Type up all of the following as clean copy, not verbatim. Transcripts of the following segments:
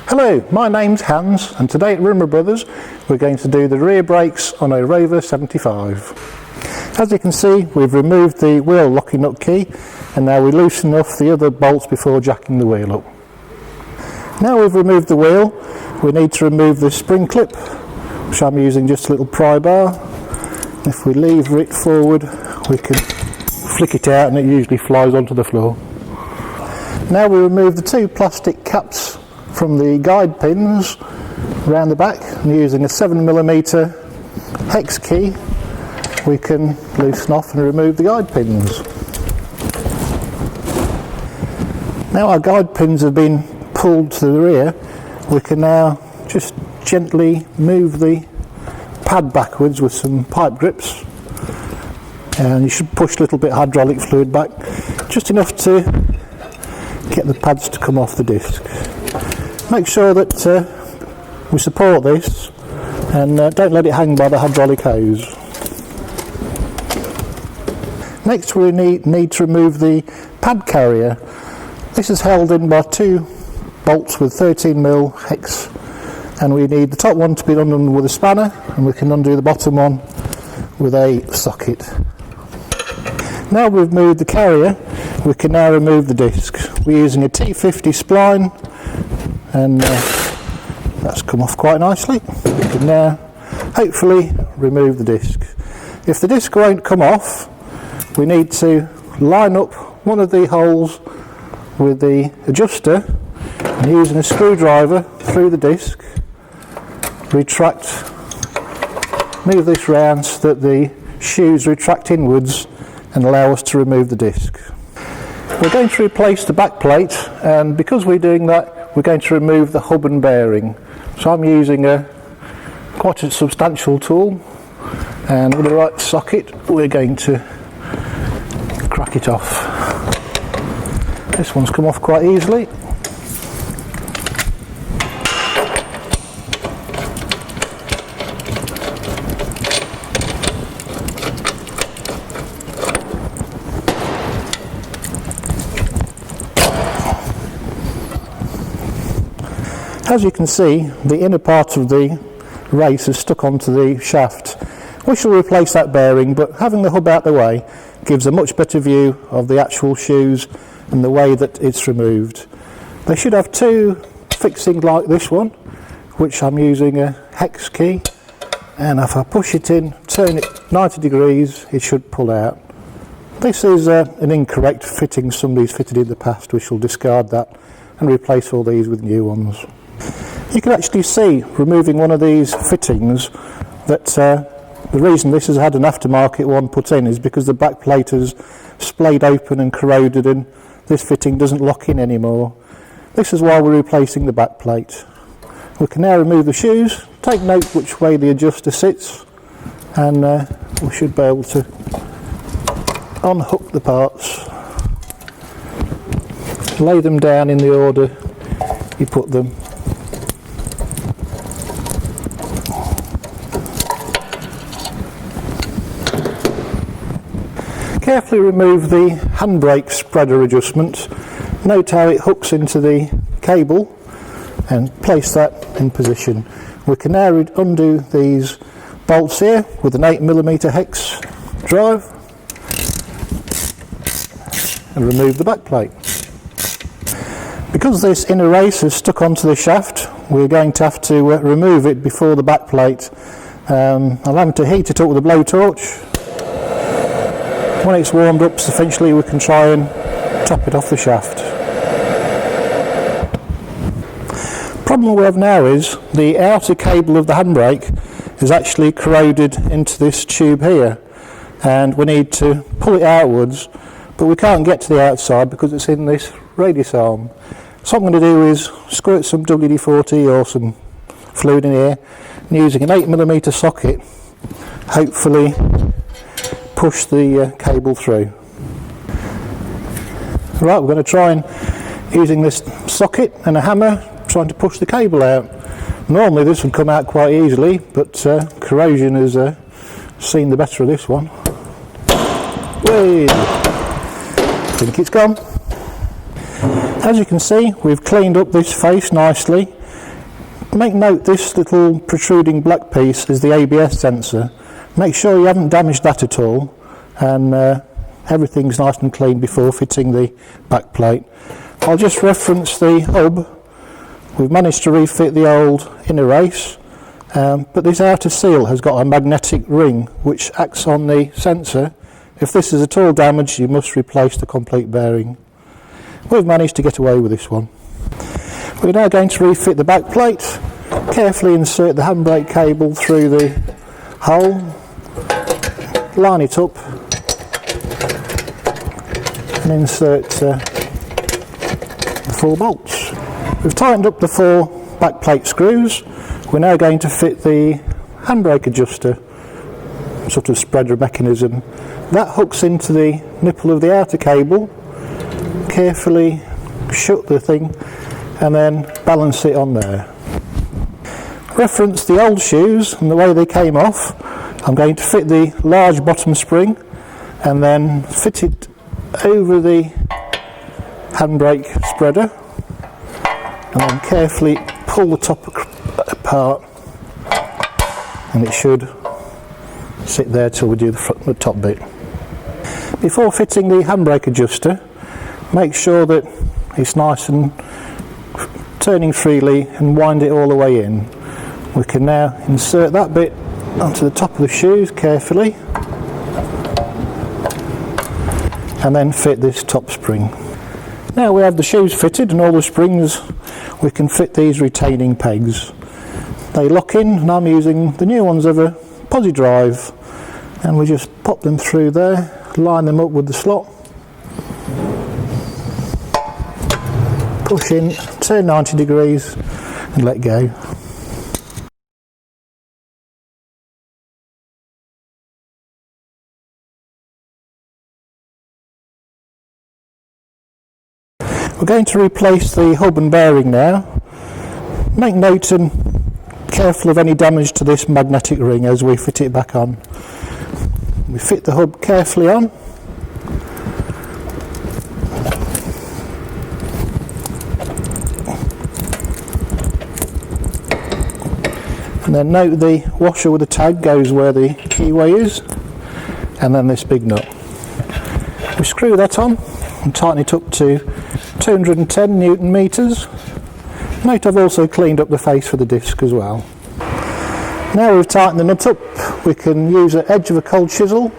Hello, my name's Hans, and today at Rimmerbros we're going to do the rear brakes on a Rover 75. As you can see, we've removed the wheel locking nut key and now we loosen off the other bolts before jacking the wheel up. Now we've removed the wheel, we need to remove the spring clip, which I'm using just a little pry bar. If we lever it forward we can flick it out and it usually flies onto the floor. Now we remove the two plastic caps from the guide pins around the back, and using a 7mm hex key we can loosen off and remove the guide pins. Now our guide pins have been pulled to the rear, we can now just gently move the pad backwards with some pipe grips, and you should push a little bit of hydraulic fluid back, just enough to get the pads to come off the disc. Make sure that we support this and don't let it hang by the hydraulic hose. Next we need to remove the pad carrier. This is held in by two bolts with 13mm hex, and we need the top one to be undone with a spanner, and we can undo the bottom one with a socket. Now we've moved the carrier, we can now remove the disc. We're using a T50 spline, and that's come off quite nicely. We can now hopefully remove the disc. If the disc won't come off, we need to line up one of the holes with the adjuster, and using a screwdriver through the disc, retract, move this round so that the shoes retract inwards and allow us to remove the disc. We're going to replace the backplate, and because we're doing that we're going to remove the hub and bearing. So I'm using quite a substantial tool, and with the right socket we're going to crack it off. This one's come off quite easily. As you can see, the inner part of the race is stuck onto the shaft. We shall replace that bearing, but having the hub out the way gives a much better view of the actual shoes and the way that it's removed. They should have two fixings like this one, which I'm using a hex key, and if I push it in, turn it 90 degrees, it should pull out. This is an incorrect fitting somebody's fitted in the past. We shall discard that and replace all these with new ones. You can actually see, removing one of these fittings, that the reason this has had an aftermarket one put in is because the back plate has splayed open and corroded, and this fitting doesn't lock in anymore. This is why we're replacing the back plate. We can now remove the shoes, take note which way the adjuster sits, and we should be able to unhook the parts, lay them down in the order you put them. Carefully remove the handbrake spreader adjustment. Note how it hooks into the cable and place that in position. We can now undo these bolts here with an 8mm hex drive and remove the back plate. Because this inner race is stuck onto the shaft, we're going to have to remove it before the back plate. I'm having to heat it up with a blowtorch. When it's warmed up sufficiently we can try and top it off the shaft. Problem we have now is the outer cable of the handbrake is actually corroded into this tube here, and we need to pull it outwards, but we can't get to the outside because it's in this radius arm. So what I'm going to do is squirt some WD-40 or some fluid in here, and using an 8mm socket hopefully push the cable through. Right, we're going to try and, using this socket and a hammer, trying to push the cable out. Normally this would come out quite easily, but corrosion has seen the better of this one. Whee! Think it's gone. As you can see, we've cleaned up this face nicely. Make note this little protruding black piece is the ABS sensor. Make sure you haven't damaged that at all, and everything's nice and clean before fitting the back plate. I'll just reference the hub. We've managed to refit the old inner race, but this outer seal has got a magnetic ring which acts on the sensor. If this is at all damaged, you must replace the complete bearing. We've managed to get away with this one. We're now going to refit the back plate. Carefully insert the handbrake cable through the hole, line it up and insert the 4 bolts. We've tightened up the 4 back plate screws. We're now going to fit the handbrake adjuster, sort of spreader mechanism. That hooks into the nipple of the outer cable. Carefully shut the thing and then balance it on there. Reference the old shoes and the way they came off. I'm going to fit the large bottom spring and then fit it over the handbrake spreader and then carefully pull the top apart, and it should sit there till we do the top bit. Before fitting the handbrake adjuster, make sure that it's nice and turning freely and wind it all the way in. We can now insert that bit onto the top of the shoes carefully and then fit this top spring. Now we have the shoes fitted and all the springs, we can fit these retaining pegs. They lock in, and I'm using the new ones of a posi drive, and we just pop them through there, line them up with the slot, push in, turn 90 degrees and let go. We're going to replace the hub and bearing now. Make note and careful of any damage to this magnetic ring as we fit it back on. We fit the hub carefully on. And then note the washer with the tag goes where the keyway is, and then this big nut. We screw that on and tighten it up to 210 Newton meters. Note I've also cleaned up the face for the disc as well. Now we've tightened the nut up, we can use the edge of a cold chisel,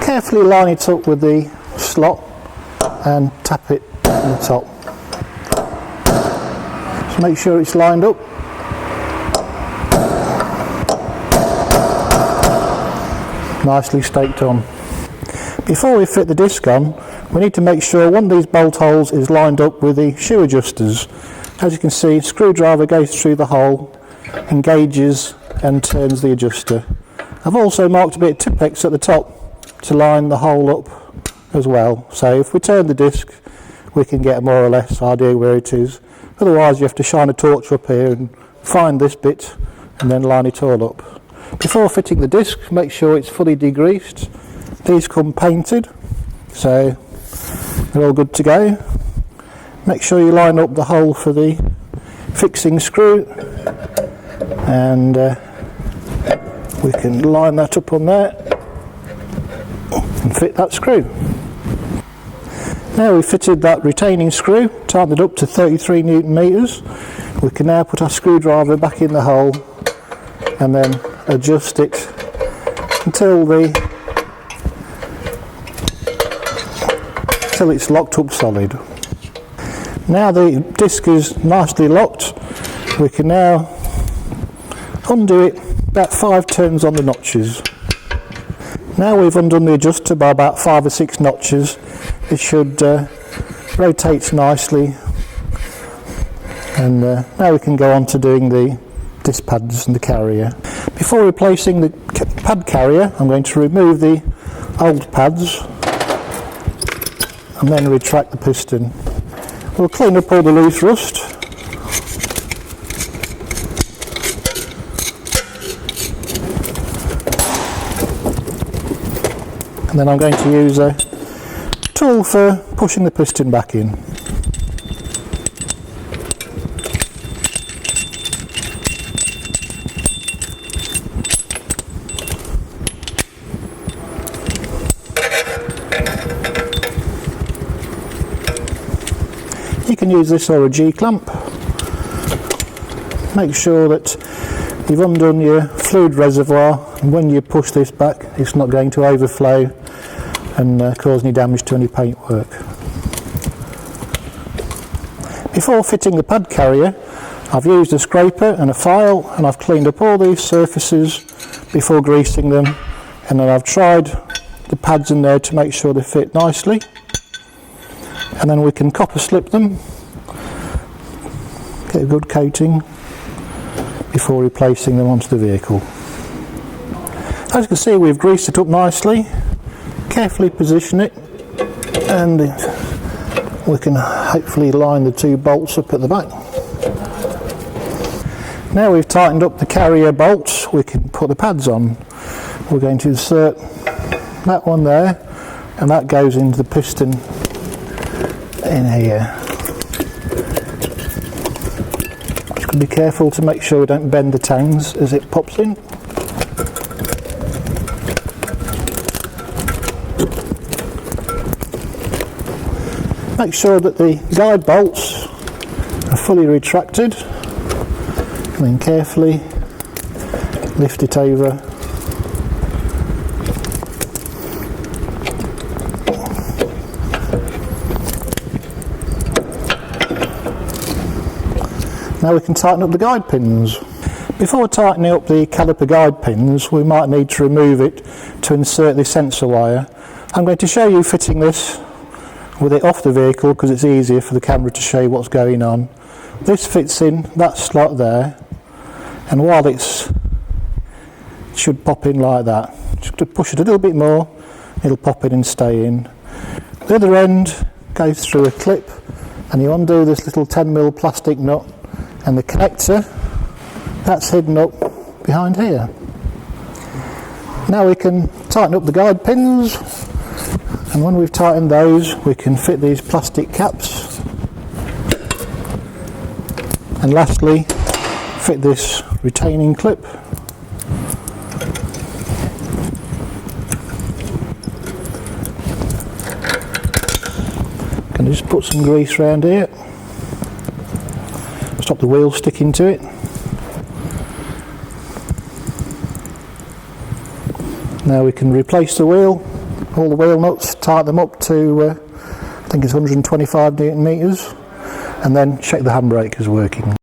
carefully line it up with the slot and tap it on the top. Just make sure it's lined up. Nicely staked on. Before we fit the disc on, we need to make sure one of these bolt holes is lined up with the shoe adjusters. As you can see, screwdriver goes through the hole, engages and turns the adjuster. I've also marked a bit of Tipp-Ex at the top to line the hole up as well. So if we turn the disc, we can get a more or less idea where it is. Otherwise you have to shine a torch up here and find this bit and then line it all up. Before fitting the disc, make sure it's fully degreased. These come painted, so they're all good to go. Make sure you line up the hole for the fixing screw, and we can line that up on there and fit that screw. Now we've fitted that retaining screw, tightened it up to 33 Newton meters. We can now put our screwdriver back in the hole and then adjust it until it's locked up solid. Now the disc is nicely locked, we can now undo it about 5 turns on the notches. Now we've undone the adjuster by about 5 or 6 notches, it should rotate nicely, and now we can go on to doing the disc pads and the carrier. Before replacing the pad carrier, I'm going to remove the old pads and then retract the piston. We'll clean up all the loose rust. And then I'm going to use a tool for pushing the piston back in. You can use this or a G-clamp. Make sure that you've undone your fluid reservoir, and when you push this back it's not going to overflow and cause any damage to any paintwork. Before fitting the pad carrier, I've used a scraper and a file, and I've cleaned up all these surfaces before greasing them, and then I've tried the pads in there to make sure they fit nicely, and then we can copper slip them, get a good coating before replacing them onto the vehicle. As you can see, we've greased it up nicely. Carefully position it, and we can hopefully line the two bolts up at the back. Now we've tightened up the carrier bolts, we can put the pads on. We're going to insert that one there, and that goes into the piston in here. Just got to be careful to make sure we don't bend the tangs as it pops in. Make sure that the guide bolts are fully retracted, and then carefully lift it over. Now we can tighten up the guide pins. Before tightening up the caliper guide pins, we might need to remove it to insert the sensor wire. I'm going to show you fitting this with it off the vehicle because it's easier for the camera to show you what's going on. This fits in that slot there, and while it should pop in like that, just to push it a little bit more, it'll pop in and stay in. The other end goes through a clip, and you undo this little 10mm plastic nut, and the connector, that's hidden up behind here. Now we can tighten up the guide pins, and when we've tightened those, we can fit these plastic caps, and lastly fit this retaining clip. Can just put some grease around here, stop the wheel sticking to it. Now we can replace the wheel, all the wheel nuts, tighten them up to I think it's 125 Newton meters, and then check the handbrake is working.